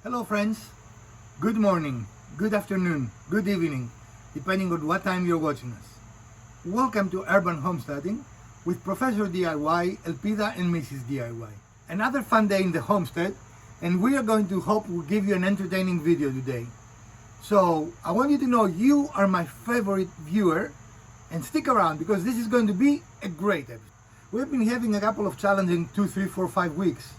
Hello friends, good morning, good afternoon, good evening, depending on what time you're watching us. Welcome to Urban Homesteading with Professor DIY, Elpida and Mrs. DIY. Another fun day in the homestead, and we are going to hope we'll give you an entertaining video today. So I want you to know you are my favorite viewer, and stick around because this is going to be a great episode. We've been having a couple of challenging 2, 3, 4, 5 weeks.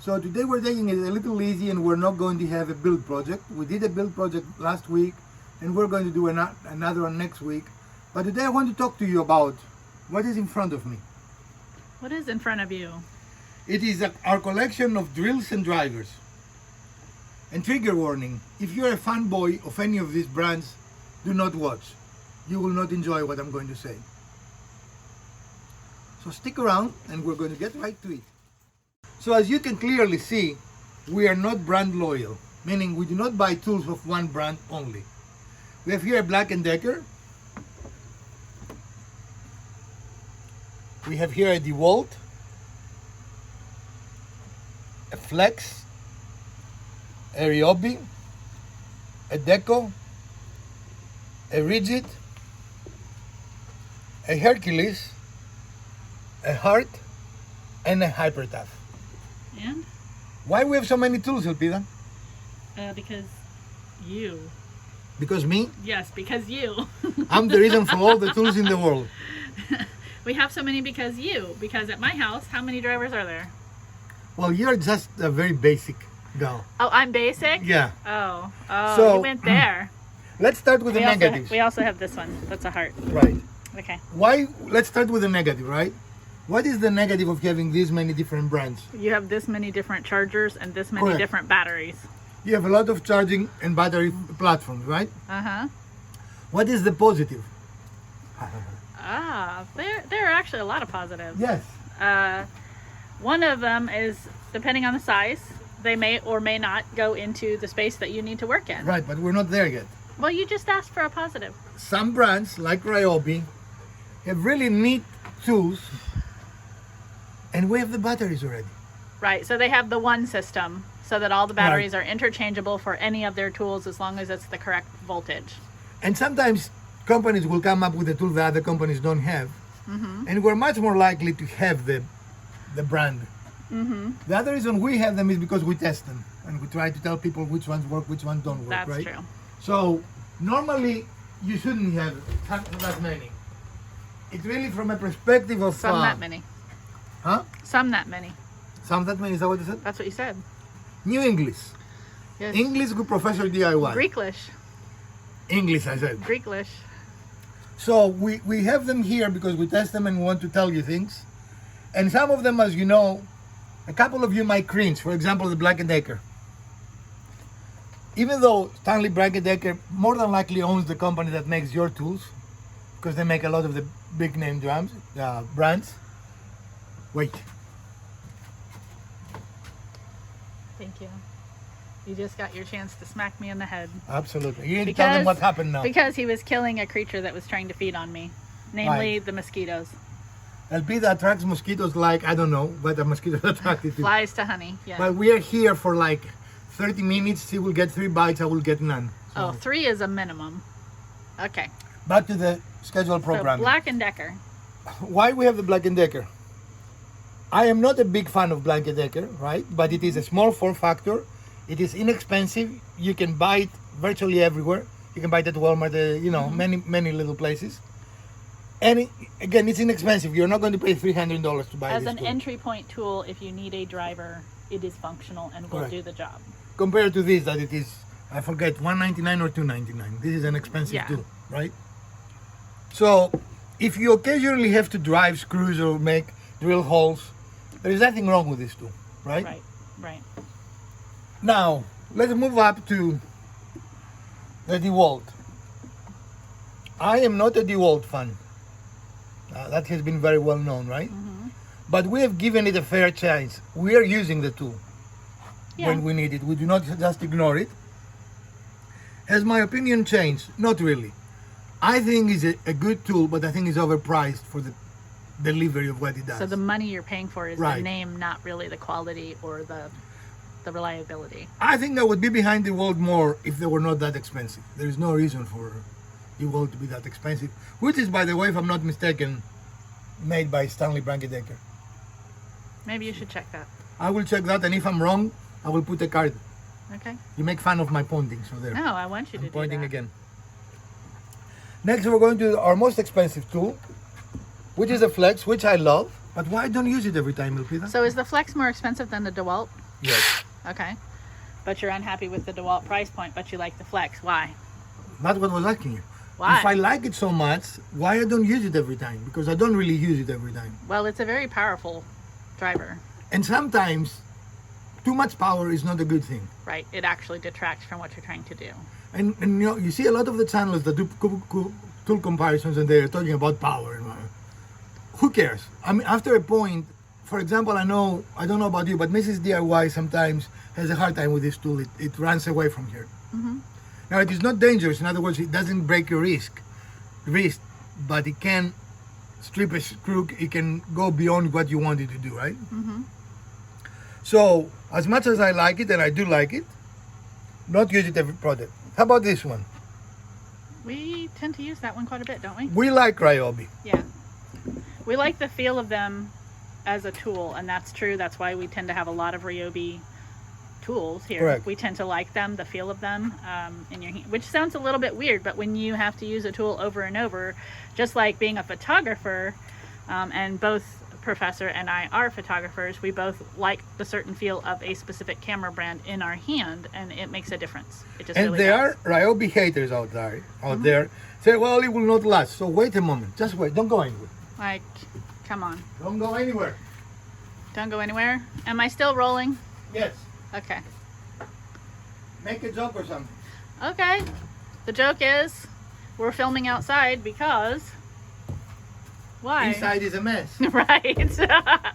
So today we're taking it a little easy and we're not going to have a build project. We did a build project last week and we're going to do another one next week. But today I want to talk to you about what is in front of me. What is in front of you? It is our collection of drills and drivers. And trigger warning, if you're a fanboy of any of these brands, do not watch. You will not enjoy what I'm going to say. So stick around and we're going to get right to it. So as you can clearly see, we are not brand loyal, meaning we do not buy tools of one brand only. We have here a Black & Decker. We have here a DeWalt, a Flex, a Ryobi, a Deco, a Ridgid, a Hercules, a Hart, and a Hyper Tough. And? Why we have so many tools, Elpida? Because you. Because me? Yes, because you. I'm the reason for all the tools in the world. We have so many because you. Because at my house, how many drivers are there? Well, you're just a very basic girl. Oh, I'm basic? Yeah. Oh, So, you went there. Let's start with the negatives. We also have this one. That's a heart. Right. Okay. Let's start with the negative, right? What is the negative of having these many different brands? You have this many different chargers and this many Correct. different batteries. You have a lot of charging and battery platforms, right? Uh-huh. What is the positive? There are actually a lot of positives. Yes. One of them is, depending on the size, they may or may not go into the space that you need to work in. Right, but we're not there yet. Well, you just asked for a positive. Some brands, like Ryobi, have really neat tools, and we have the batteries already. Right, so they have the one system so that all the batteries are interchangeable for any of their tools as long as it's the correct voltage. And sometimes companies will come up with a tool that other companies don't have, and we're much more likely to have the brand. The other reason we have them is because we test them and we try to tell people which ones work, which ones don't work. That's right? true. So normally you shouldn't have that many. It's really from a perspective of Some that many. Huh? Some that many. Some that many, is that what you said? That's what you said. New English. Yes. English with Professor DIY. Greeklish. English, I said. Greeklish. So we have them here because we test them and we want to tell you things. And some of them, as you know, a couple of you might cringe. For example, the Black & Decker. Even though Stanley Black & Decker more than likely owns the company that makes your tools, because they make a lot of the big name brands. Wait. Thank you. You just got your chance to smack me in the head. Absolutely. You need to tell them what happened now. Because he was killing a creature that was trying to feed on me. Namely, the mosquitoes. Elpida attracts mosquitoes like, I don't know, but a mosquito attracted to. Flies to honey, yeah. But we are here for like 30 minutes. He will get 3 bites, I will get none. So. Oh, 3 is a minimum. Okay. Back to the scheduled program. So Black & Decker. Why we have the Black & Decker? I am not a big fan of Black & Decker, right? But it is a small form factor. It is inexpensive. You can buy it virtually everywhere. You can buy it at Walmart, many little places. And again, it's inexpensive. You're not going to pay $300 to buy As this an tool. entry point tool, if you need a driver, it is functional and will do the job. Compared to this, that it is, I forget, $199 or $299. This is an expensive tool, right? So, if you occasionally have to drive screws or make drill holes, there is nothing wrong with this tool, right? Right. Now, let's move up to the DeWalt. I am not a DeWalt fan. That has been very well known, right? But we have given it a fair chance. We are using the tool when we need it. We do not just ignore it. Has my opinion changed? Not really. I think it's a good tool, but I think it's overpriced for the delivery of what it does. So the money you're paying for is Right. the name, not really the quality or the the reliability. I think I would be behind DeWalt more if they were not that expensive. There is no reason for DeWalt to be that expensive, which is, by the way, if I'm not mistaken, made by Stanley Deco. Maybe you should check that. I will check that, and if I'm wrong, I will put a card. Okay. You make fun of my pointing, so there. No, I want you to I'm do pointing that. again. Next, we're going to our most expensive tool, which is a flex, which I love. But why don't use it every time, Elpida? So is the Flex more expensive than the DeWalt? Yes. Okay. But you're unhappy with the DeWalt price point, but you like the Flex. Why? That's what I was asking you. Why? If I like it so much, why I don't use it every time? Because I don't really use it every time. Well, it's a very powerful driver. And sometimes, too much power is not a good thing. Right. It actually detracts from what you're trying to do. And you know, you see a lot of the channels that do tool comparisons, and they're talking about power. And who cares? I mean, after a point, for example, I don't know about you, but Mrs. DIY sometimes has a hard time with this tool. It runs away from her. Mm-hmm. Now, it is not dangerous. In other words, it doesn't break your wrist, but it can strip a screw. It can go beyond what you want it to do, right? Mm-hmm. So, as much as I like it, and I do like it, not use it every product. How about this one? We tend to use that one quite a bit, don't we? We like Ryobi. Yeah. We like the feel of them as a tool, and that's true. That's why we tend to have a lot of Ryobi tools here. Correct. We tend to like them, the feel of them in your hand, which sounds a little bit weird, but when you have to use a tool over and over, just like being a photographer, and both Professor and I are photographers, we both like the certain feel of a specific camera brand in our hand, and it makes a difference. It just And really there does. are Ryobi haters out there say, well, it will not last. So wait a moment. Just wait. Don't go anywhere. Like, come on. Don't go anywhere. Don't go anywhere. Am I still rolling? Yes. Okay. Make a joke or something. Okay. The joke is we're filming outside because why? Inside is a mess. Right.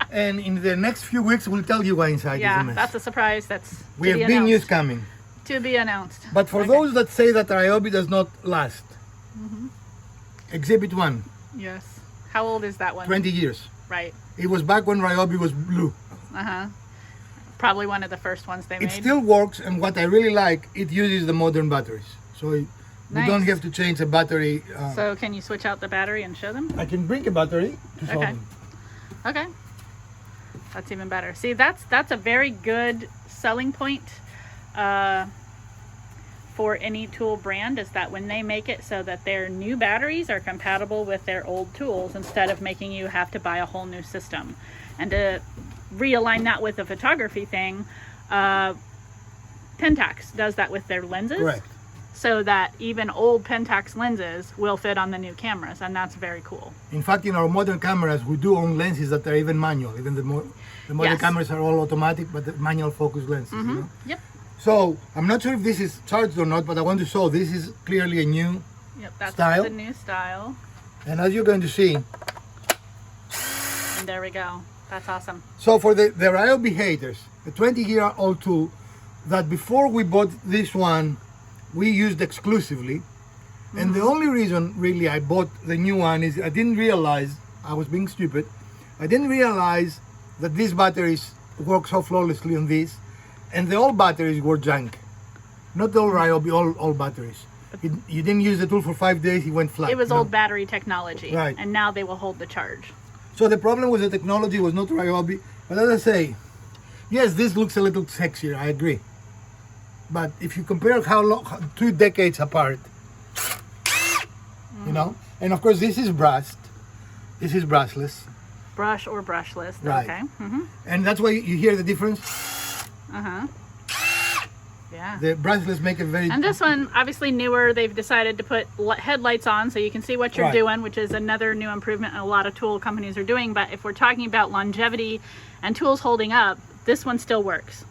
And in the next few weeks, we'll tell you why inside is a Yeah, mess. that's a surprise. That's We to be have big news announced. coming. To be announced. But for Okay. those that say that Ryobi does not last, Exhibit 1, Yes. How old is that one? 20 years. Right. It was back when Ryobi was blue. Uh-huh. Probably one of the first ones they It made. still works, and what I really like, it uses the modern batteries. So we don't Nice. have to change a battery. So can you switch out the battery and show them? I can bring a battery to show Okay. them. Okay. That's even better. See, that's a very good selling point for any tool brand, is that when they make it so that their new batteries are compatible with their old tools, instead of making you have to buy a whole new system. And to realign that with the photography thing, Pentax does that with their lenses. Correct. So that even old Pentax lenses will fit on the new cameras, and that's very cool. In fact, in our modern cameras, we do own lenses that are even manual. Even the modern Yes. cameras are all automatic, but the manual focus lenses. You know? Yep. So I'm not sure if this is charged or not, but I want to show this is clearly a new. Yep, that's Style. the new style. And as you're going to see, And there we go. That's awesome. so for the Ryobi haters, a 20-year-old tool that before we bought this one, we used exclusively. And the only reason really I bought the new one is I didn't realize, I was being stupid, I didn't realize that these batteries work so flawlessly on this, and the old batteries were junk. Not all Ryobi, all batteries. You didn't use the tool for 5 days, it went flat. It was you know? old battery technology, Right. and now they will hold the charge. So the problem with the technology was not Ryobi, but as I say, yes, this looks a little sexier, I agree. But if you compare how long, 2 decades apart, you know, and of course this is brushed, this is brushless, Brush or brushless. Right. Okay. Mm-hmm. and that's why you hear the difference. Uh-huh. Yeah. The brushless make a very And this one, obviously newer, they've decided to put headlights on so you can see what you're Right. doing, which is another new improvement a lot of tool companies are doing. But if we're talking about longevity and tools holding up, this one still works.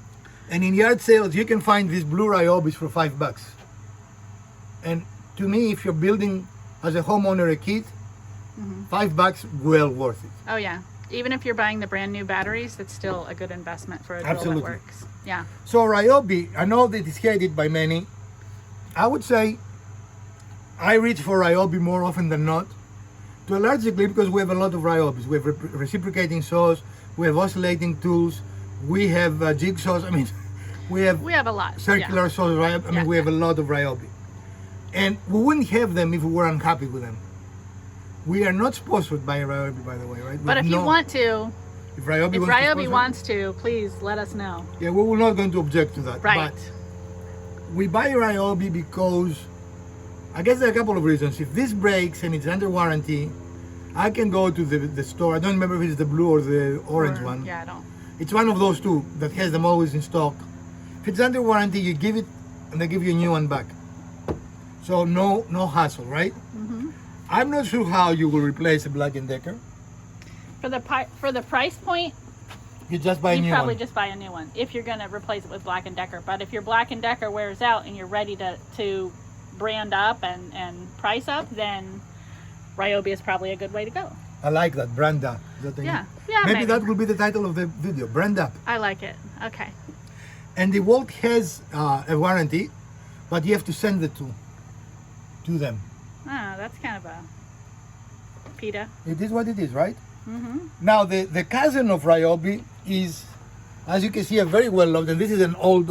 And in yard sales, you can find these blue Ryobis for $5. And to me, if you're building as a homeowner a kit, $5 well worth it. Oh, yeah. Even if you're buying the brand new batteries, it's still a good investment for a tool Absolutely. that works. Yeah. So Ryobi, I know that it's hated by many. I would say I reach for Ryobi more often than not, to a large degree because we have a lot of Ryobis. We have reciprocating saws, we have oscillating tools, we have jigsaws. I mean, We have We have a lot. circular saws, Ryobi. I mean, Yeah. we have a lot of Ryobi. And we wouldn't have them if we were unhappy with them. We are not sponsored by Ryobi, by the way, right? But if you want to, if Ryobi, if wants, Ryobi to wants to, please let us know. yeah, we were not going to object to that. Right. But we buy Ryobi because, I guess there are a couple of reasons. If this breaks and it's under warranty, I can go to the store. I don't remember if it's the blue or the orange one. Yeah, I don't. It's one of those two that has them always in stock. If it's under warranty, you give it and they give you a new one back. So no hassle, right? Mm-hmm. I'm not sure how you will replace a Black & Decker. For the price point, You just buy a you new probably one. just buy a new one if you're going to replace it with Black & Decker. But if your Black & Decker wears out and you're ready to brand up and price up, then Ryobi is probably a good way to go. I like that, brand up. Yeah, yeah, Maybe that will be the title of the video, brand up. I like it. Okay. And DeWalt has a warranty, but you have to send it to them. Oh, that's kind of a PETA. It is what it is, right? Mm-hmm. Now, the cousin of Ryobi is, as you can see, a very well loved, and this is an old.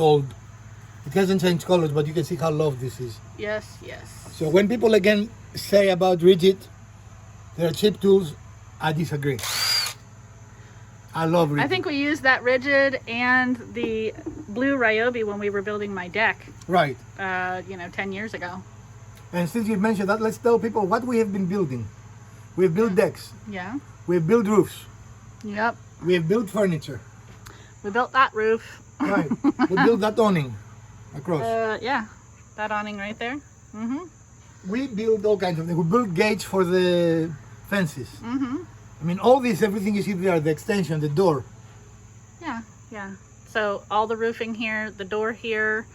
It hasn't changed colors, but you can see how loved this is. Yes, yes. So when people again say about Ridgid, they're cheap tools, I disagree. I love Ridgid. I think we used that Ridgid and the blue Ryobi when we were building my deck, Right. 10 years ago. And since you mentioned that, let's tell people what we have been building. We've built decks. Yeah. We've built roofs. Yep. We've built furniture. We built that roof. Right. We built that awning across. Yeah. That awning right there. Mm-hmm. We built all kinds of things. We built gates for the fences. Mm-hmm. I mean, all this, everything you see there, the extension, the door. Yeah, yeah. So all the roofing here, the door here,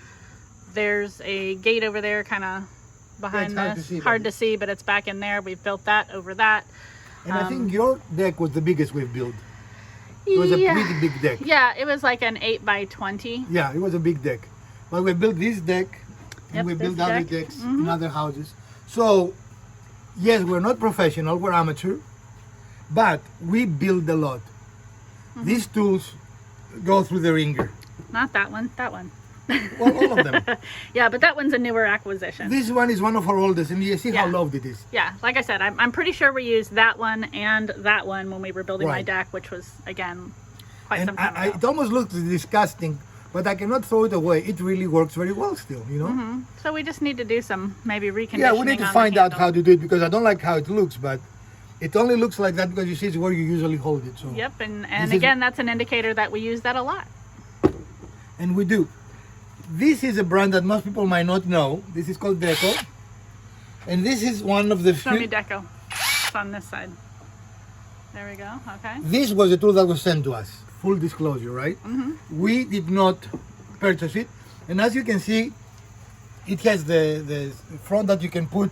there's a gate over there kind of behind Yeah, it's this. hard to see, Hard but- to see, but it's back in there. We've built that over that. And I think your deck was the biggest we've built. It It was a pretty big deck. Yeah, it was like an 8x20. Yeah, it was a big deck. But we built this deck, and Yep, we this built other deck. decks in other houses. So, yes, we're not professional, we're amateur, but we build a lot. These tools go through the ringer. Not that one, that one. Well, all of them. Yeah, but that one's a newer acquisition. This one is one of our oldest, and you see how Yeah. loved it is. Yeah, like I said, I'm pretty sure we used that one and that one when we were building my Right. deck, which was, again, quite And some time it ago. almost looks disgusting, but I cannot throw it away. It really works very well still, you know? So we just need to do some maybe reconditioning. Yeah, we need to on the find out handle. how to do it, because I don't like how it looks, but it only looks like that because you see it's where you usually hold it. So. Yep, and This is- again, that's an indicator that we use that a lot. And we do. This is a brand that most people might not know. This is called Deco. And this is one of the Show me few... Deco. It's on this side. There we go. Okay. This was a tool that was sent to us. Full disclosure, right? We did not purchase it. And as you can see, it has the front that you can put...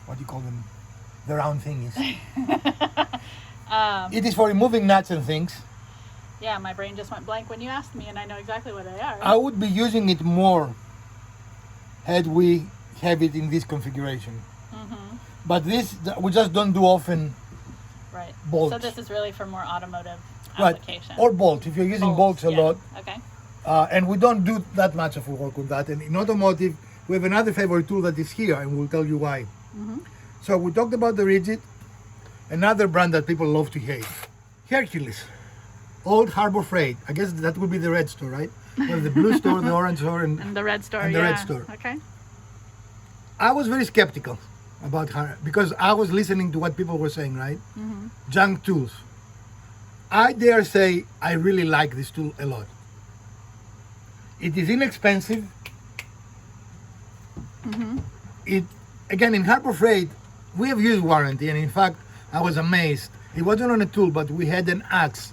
what do you call them? The round thingies. It is for removing nuts and things. Yeah, my brain just went blank when you asked me, and I know exactly what they are. I would be using it more had we have it in this configuration. But this, we just don't do often, Right. bolts. So this is really for more automotive right? application. Or bolts, if you're using bolts a yeah. lot. Okay. And we don't do that much of work on that. And in automotive, we have another favorite tool that is here, and we'll tell you why. So we talked about the Ridgid, another brand that people love to hate. Hercules, old Harbor Freight. I guess that would be the red store, right? Well, the blue store, the orange store, and And the red store, And the yeah. red store. Okay. I was very skeptical about her because I was listening to what people were saying, right? Junk tools. I dare say I really like this tool a lot. It is inexpensive. It, again, in Harbor Freight, we have used warranty, and in fact, I was amazed. It wasn't on a tool, but we had an axe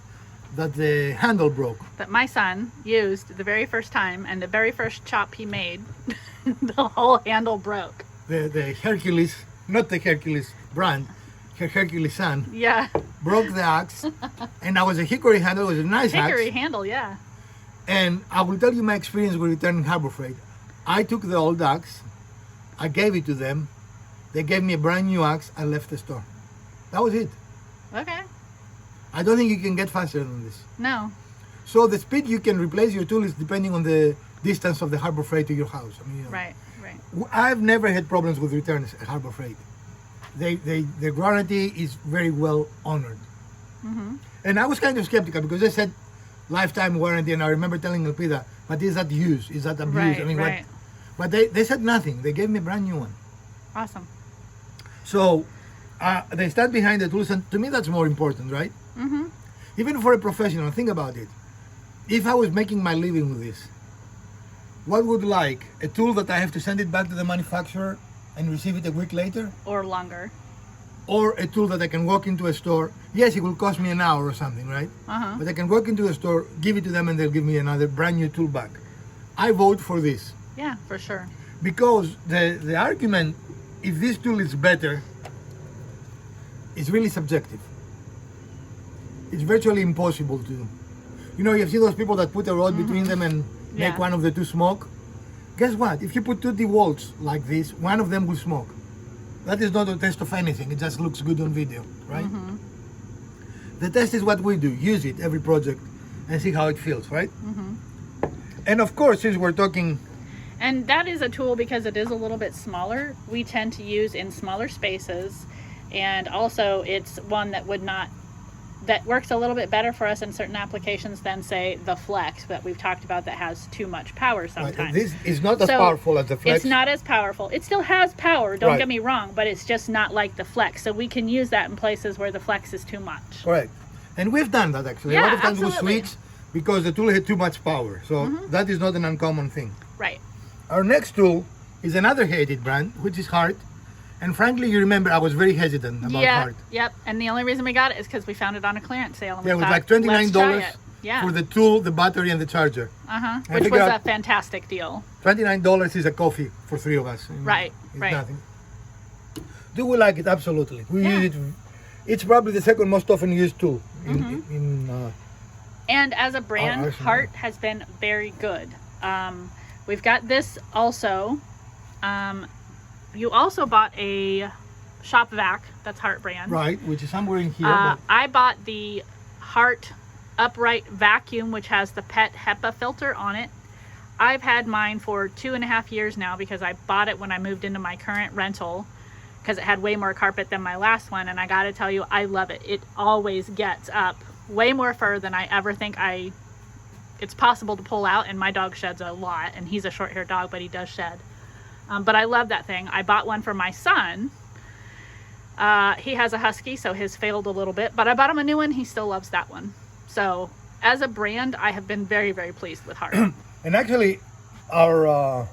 that the handle broke. That my son used the very first time, and the very first chop he made, the whole handle broke. The Hercules, not the Hercules brand, Hercules son, Yeah. broke the axe, and that was a hickory handle. It was a nice Hickory axe. handle, yeah. And I will tell you my experience with returning Harbor Freight. I took the old axe, I gave it to them, they gave me a brand new axe, I left the store. That was it. Okay. I don't think you can get faster than this. No. So the speed you can replace your tool is depending on the distance of the Harbor Freight to your house. I mean, you know, Right. I've never had problems with returns at Harbor Freight. Their guarantee is very well honored. And I was kind of skeptical because they said lifetime warranty, and I remember telling Elpida, but is that use? Is that abuse? Right, I mean, right. but they said nothing. They gave me a brand new one. Awesome. So they stand behind the tools, and to me that's more important, right? Even for a professional, think about it. If I was making my living with this, what would like a tool that I have to send it back to the manufacturer and receive it a week later? Or longer. Or a tool that I can walk into a store. Yes, it will cost me an hour or something, right? But I can walk into a store, give it to them, and they'll give me another brand new tool back. I vote for this. Yeah, for sure. Because the argument, if this tool is better, is really subjective. It's virtually impossible to do. You know, you see those people that put a rod between them and make one of the two smoke? Guess what? If you put two DeWalts like this, one of them will smoke. That is not a test of anything. It just looks good on video, right? The test is what we do. Use it every project and see how it feels, right? And of course, since we're talking... And that is a tool because it is a little bit smaller. We tend to use in smaller spaces. And also it's one that that works a little bit better for us in certain applications than, say, the Flex that we've talked about that has too much power sometimes. Right. This is not as powerful as the Flex. It's not as powerful. It still has power, don't get me wrong, but it's just not like the Flex. So we can use that in places where the Flex is too much. Correct. And we've done that actually. Yeah, a lot of times absolutely. we switch because the tool had too much power. So that is not an uncommon thing. Right. Our next tool is another hated brand, which is Hart. And frankly, you remember I was very hesitant about Hart. Yep. And the only reason we got it is because we found it on a clearance sale. And Yeah, it we was thought, like $29 let's try it. Yeah. for the tool, the battery, and the charger. Which was a fantastic deal. $29 is a coffee for three of us. You know, Right, it's right. nothing. Do we like it? Absolutely. We use it. It's probably the second most often used tool And as a brand, arsenal. Hart has been very good. We've got this also. You also bought a shop vac, that's Hart brand. right, which is somewhere in here. But I bought the Hart upright vacuum, which has the PET HEPA filter on it. I've had mine for 2.5 years now because I bought it when I moved into my current rental because it had way more carpet than my last one, and I gotta tell you, I love it. It always gets up way more fur than I ever think it's possible to pull out, and my dog sheds a lot, and he's a short-haired dog, but he does shed. But I love that thing. I bought one for my son. He has a husky, so his failed a little bit, but I bought him a new one. He still loves that one. So as a brand, I have been very, very pleased with Hart. and actually, our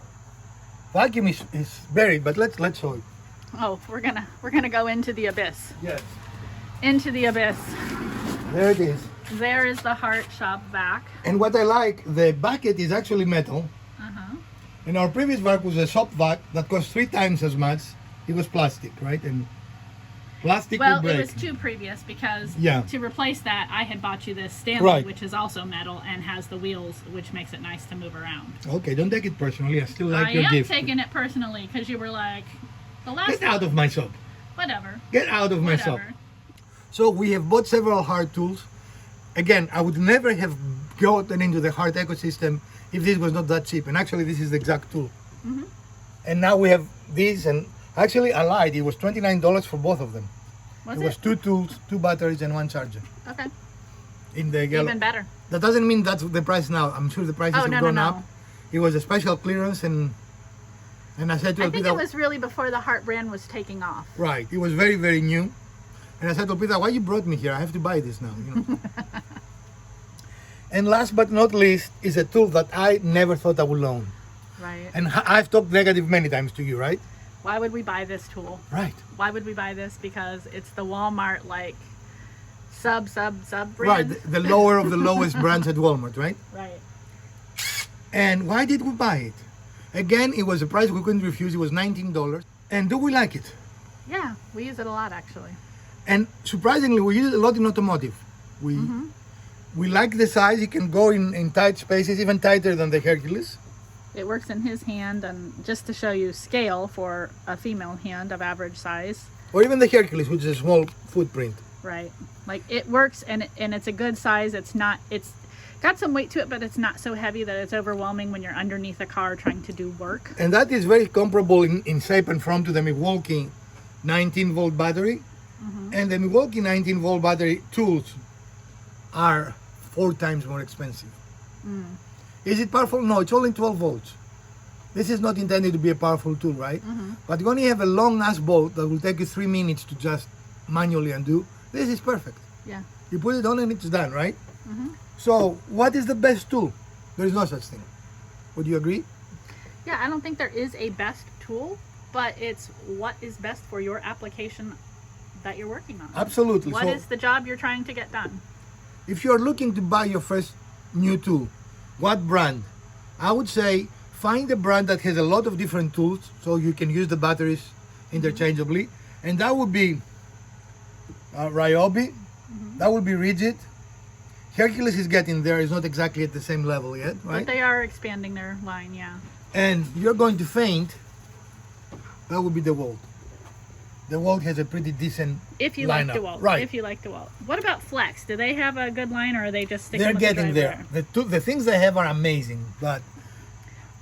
vacuum is buried, but let's show it. Oh, we're gonna go into the abyss. Yes. Into the abyss. There it is. There is the Hart shop vac. And what I like, the bucket is actually metal. And our previous vac was a shop vac that cost 3 times as much. It was plastic, right? And plastic will break. It was 2 previous because Yeah. to replace that, I had bought you this Stanley, Right. which is also metal and has the wheels, which makes it nice to move around. Okay, don't take it personally. I still like I your am gift. taking it personally because you were like, the last Get out of my shop. Whatever. Get out of my shop. Whatever. So we have bought several Hart tools. Again, I would never have gotten into the Hart ecosystem if this was not that cheap. And actually, this is the exact tool. And now we have these, and actually I lied. It was $29 for both of them. Was It was 2 tools, 2 batteries, and 1 charger. Okay. In the yellow. Even better. That doesn't mean that's the price now. I'm sure the prices have gone up. It was a special clearance, and I said to I think Elpida, it was really before the Hart brand was taking off. right. It was very, very new. And I said to Elpida, why you brought me here? I have to buy this now. You know. And last but not least is a tool that I never thought I would own. Right. And I've talked negative many times to you, right? Why would we buy this tool? Right. Why would we buy this? Because it's the Walmart sub brand. Right. The lower of the lowest brands at Walmart, right? Right. And why did we buy it? Again, it was a price we couldn't refuse. It was $19. And do we like it? Yeah, we use it a lot actually. And surprisingly, we use it a lot in automotive. We like the size. It can go in tight spaces, even tighter than the Hercules. It works in his hand, and just to show you scale for a female hand of average size. Or even the Hercules, which is a small footprint. Right. Like it works, and it's a good size. It's got some weight to it, but it's not so heavy that it's overwhelming when you're underneath a car trying to do work. And that is very comparable in shape and form to the Milwaukee 19-volt battery. And the Milwaukee 19-volt battery tools are 4 times more expensive. Is it powerful? No, it's only 12 volts. This is not intended to be a powerful tool, right? But when you have a long ass bolt that will take you 3 minutes to just manually undo, this is perfect. Yeah. You put it on and it's done, right? So what is the best tool? There is no such thing. Would you agree? Yeah, I don't think there is a best tool, but it's what is best for your application that you're working on. Absolutely. What is the job you're trying to get done? If you're looking to buy your first new tool, what brand? I would say find a brand that has a lot of different tools so you can use the batteries interchangeably. And that would be Ryobi. That would be Ridgid. Hercules is getting there. It's not exactly at the same level yet, right? But they are expanding their line, yeah. And you're going to faint. That would be DeWalt. DeWalt has a pretty decent If you lineup. like DeWalt. Right. If you like DeWalt. What about Flex? Do they have a good line, or are they just sticking They're with getting the there. driver? The things they have are amazing, but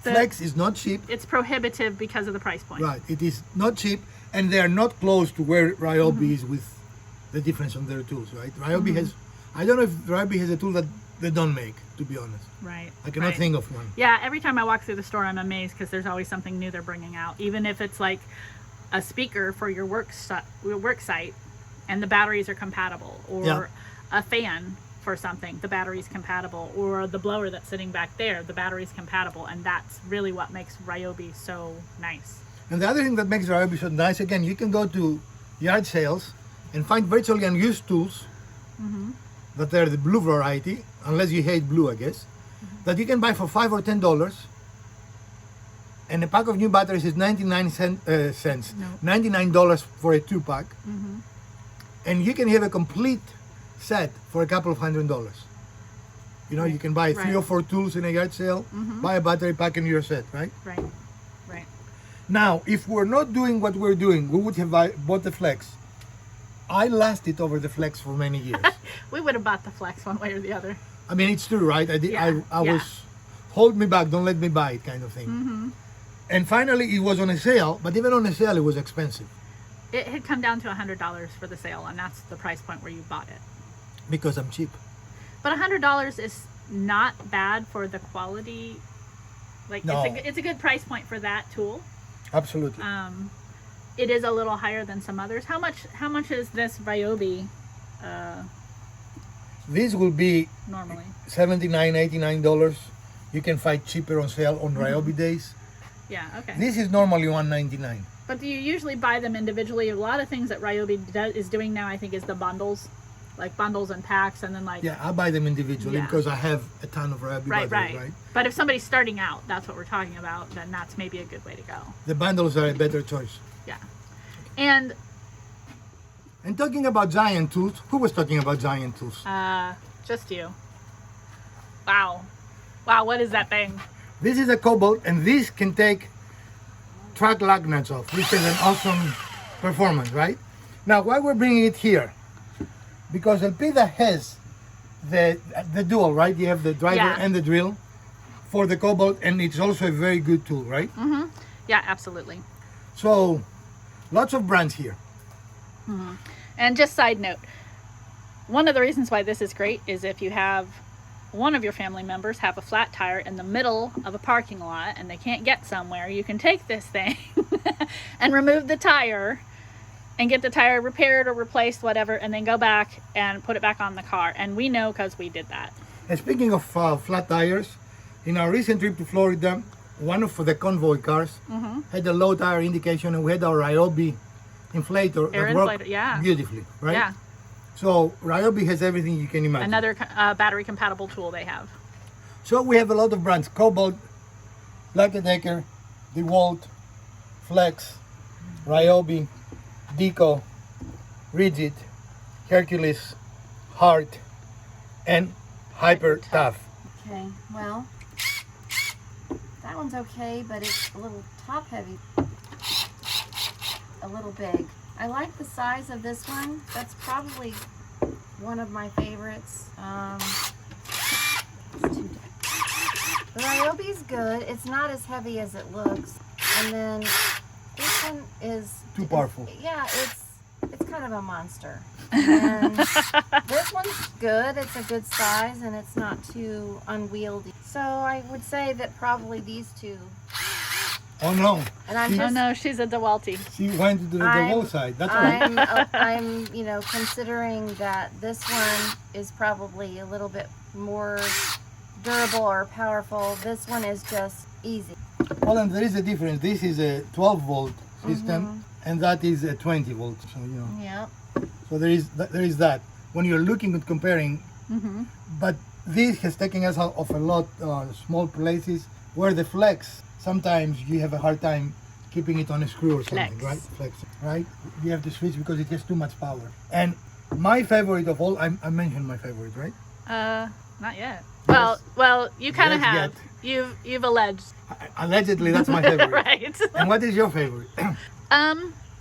Flex is not cheap. It's prohibitive because of the price point. Right. It is not cheap, and they are not close to where Ryobi is with the difference on their tools, right? Ryobi has, I don't know if Ryobi has a tool that they don't make, to be honest. Right. I cannot think of one. Yeah, every time I walk through the store, I'm amazed because there's always something new they're bringing out. Even if it's like a speaker for your work site, and the batteries are compatible, or a fan for something, the battery's compatible, or the blower that's sitting back there, the battery's compatible, and that's really what makes Ryobi so nice. And the other thing that makes Ryobi so nice, again, you can go to yard sales and find virtually unused tools that are the blue variety, unless you hate blue, I guess, that you can buy for $5 or $10. And a pack of new batteries is 99 cents, $99 for a 2-pack. And you can have a complete set for a couple of $100. You know, you can buy 3 or 4 tools in a yard sale, buy a battery pack and you're set, right? Right, right. Now, if we're not doing what we're doing, we would have bought the Flex. I lasted over the Flex for many years. We would have bought the Flex one way or the other. I mean, it's true, right? I did. Yeah, I was, hold me back, don't let me buy it kind of thing. And finally, it was on a sale, but even on a sale, it was expensive. It had come down to $100 for the sale, and that's the price point where you bought it. Because I'm cheap. But $100 is not bad for the quality. Like, No. it's a good price point for that tool. Absolutely. It is a little higher than some others. How much is this Ryobi This will be normally? $79, $89. You can find cheaper on sale on Ryobi days. Yeah, okay. This is normally $199. But do you usually buy them individually? A lot of things that Ryobi is doing now, I think, is the bundles. Like bundles and packs, and then like... Yeah, I buy them individually because I have a ton of Ryobi batteries, right? But if somebody's starting out, that's what we're talking about, then that's maybe a good way to go. The bundles are a better choice. Yeah. And talking about giant tools, who was talking about giant tools? just you. Wow. Wow, what is that thing? This is a Kobalt, and this can take track lug nuts off, which is an awesome performance, right? Now, why we're bringing it here? Because Elpida has the dual, right? You have the driver and the drill for the Kobalt, and it's also a very good tool, right? Yeah, absolutely. So, lots of brands here. And just side note, one of the reasons why this is great is if you have one of your family members have a flat tire in the middle of a parking lot and they can't get somewhere, you can take this thing and remove the tire and get the tire repaired or replaced, whatever, and then go back and put it back on the car. And we know because we did that. And speaking of flat tires, in our recent trip to Florida, one of the convoy cars had a low tire indication, and we had our Ryobi inflator Air that worked inflator, beautifully, right? Yeah. So Ryobi has everything you can imagine. Another battery compatible tool they have. So we have a lot of brands: Kobalt, Black & Decker, DeWalt, Flex, Ryobi, Deco, Ridgid, Hercules, Hart, and Hyper Tough. Okay, well, that one's okay, but it's a little top heavy, a little big. I like the size of this one. That's probably one of my favorites. The Ryobi's good. It's not as heavy as it looks. And then this one is Too powerful. Yeah, it's kind of a monster. And this one's good. It's a good size and it's not too unwieldy. So I would say that probably these two. Oh no. And I'm She- Oh just no, she's a DeWalty. She went to the wall side. That's right. I'm considering that this one is probably a little bit more durable or powerful. This one is just easy. Well, and there is a difference. This is a 12-volt system, Mm-hmm. and that is a 20-volt. So Yeah. so there is that. When you're looking at comparing, but this has taken us out of a lot small places where the flex, sometimes you have a hard time keeping it on a screw or something, Flex. right? Flex, right? You have to switch because it has too much power. And my favorite of all, I mentioned my favorite, right? Not yet. Well, you kind of Not have. You've alleged, Allegedly, that's my favorite. right? And what is your favorite?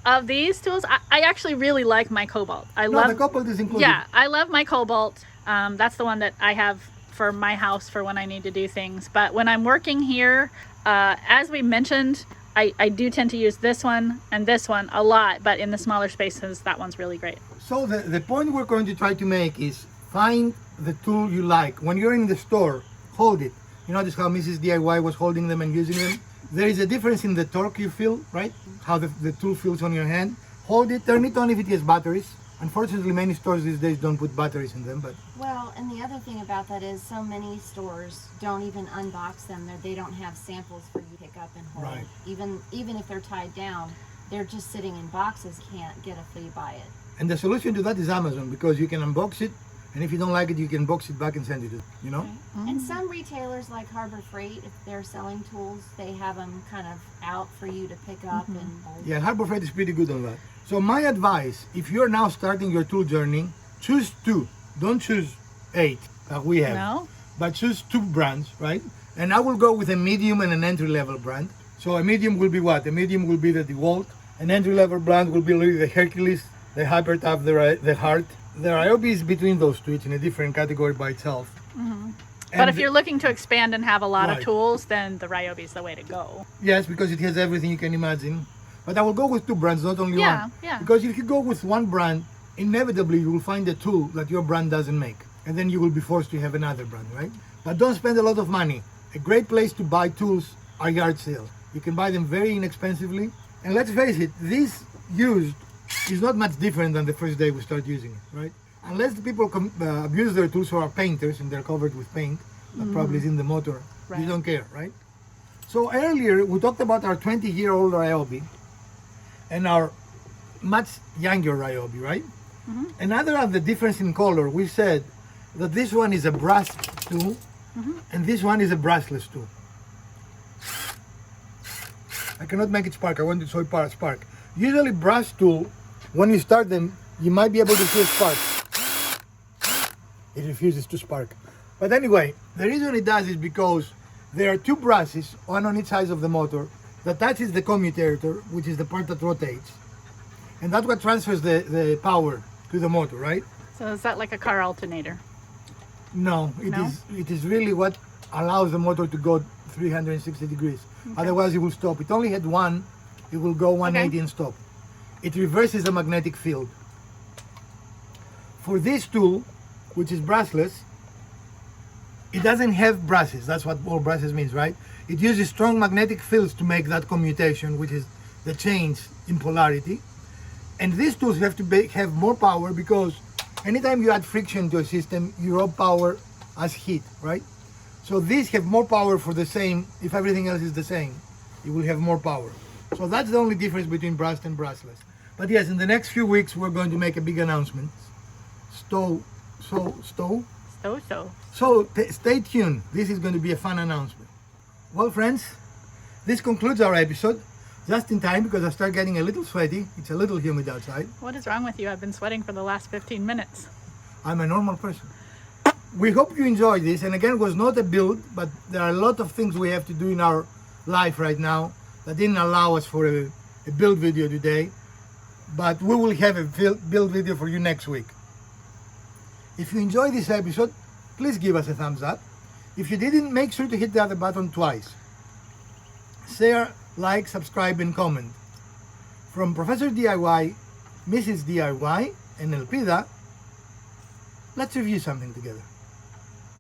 Of these tools, I actually really like my Kobalt. I No, love. the Kobalt is included. Yeah, I love my Kobalt. That's the one that I have for my house for when I need to do things. But when I'm working here, as we mentioned, I do tend to use this one and this one a lot. But in the smaller spaces, that one's really great. So the point we're going to try to make is find the tool you like. When you're in the store, hold it. You notice how Mrs. DIY was holding them and using them? There is a difference in the torque you feel, right? How the tool feels on your hand. Hold it, turn it on if it has batteries. Unfortunately, many stores these days don't put batteries in them, but Well, and the other thing about that is so many stores don't even unbox them. They don't have samples for you to pick up and hold. Right. Even if they're tied down, they're just sitting in boxes. Can't get a flea by it. and the solution to that is Amazon, because you can unbox it, and if you don't like it, you can box it back and send it to, you know? And some retailers like Harbor Freight, if they're selling tools, they have them kind of out for you to pick up and hold. Yeah, Harbor Freight is pretty good on that. So my advice, if you're now starting your tool journey, choose 2. Don't choose 8 that we have. No? But choose 2 brands, right? And I will go with a medium and an entry-level brand. So a medium will be what? A medium will be the DeWalt. An entry-level brand will be really the Hercules, the Hyper Tough, the Hart. The Ryobi is between those two. It's in a different category by itself. But if you're looking to expand and have a lot Right. of tools, then the Ryobi is the way to go. Yes, because it has everything you can imagine. But I will go with 2 brands, not only Yeah, one. yeah. Because if you go with one brand, inevitably you will find a tool that your brand doesn't make. And then you will be forced to have another brand, right? But don't spend a lot of money. A great place to buy tools are yard sales. You can buy them very inexpensively. And let's face it, this used is not much different than the first day we start using it, right? Unless the people abuse their tools or are painters and they're covered with paint, that probably is in the motor, you Right. don't care, right? So earlier we talked about our 20-year-old Ryobi and our much younger Ryobi, right? Another of the difference in color, we said that this one is a brush tool and this one is a brushless tool. I cannot make it spark. I want to show it spark. Usually brush tool, when you start them, you might be able to see a spark. It refuses to spark. But anyway, the reason it does is because there are 2 brushes, one on each side of the motor, that touches the commutator, which is the part that rotates. And that's what transfers the power to the motor, right? So is that like a car alternator? No, No? it is really what allows the motor to go 360 degrees. Otherwise it will stop. It only had one, it will go 180 and stop. It reverses the magnetic field. For this tool, which is brushless, it doesn't have brushes. That's what all brushes means, right? It uses strong magnetic fields to make that commutation, which is the change in polarity. And these tools have to have more power because anytime you add friction to a system, you rob power as heat, right? So these have more power for the same, if everything else is the same, it will have more power. So that's the only difference between brushed and brushless. But yes, in the next few weeks, we're going to make a big announcement. So stay tuned. This is going to be a fun announcement. Well, friends, this concludes our episode. Just in time because I start getting a little sweaty. It's a little humid outside. What is wrong with you? I've been sweating for the last 15 minutes. I'm a normal person. We hope you enjoyed this. And again, it was not a build, but there are a lot of things we have to do in our life right now that didn't allow us for a build video today. But we will have a build video for you next week. If you enjoyed this episode, please give us a thumbs up. If you didn't, make sure to hit the other button twice. Share, like, subscribe, and comment. From Professor DIY, Mrs. DIY, and Elpida, let's review something together.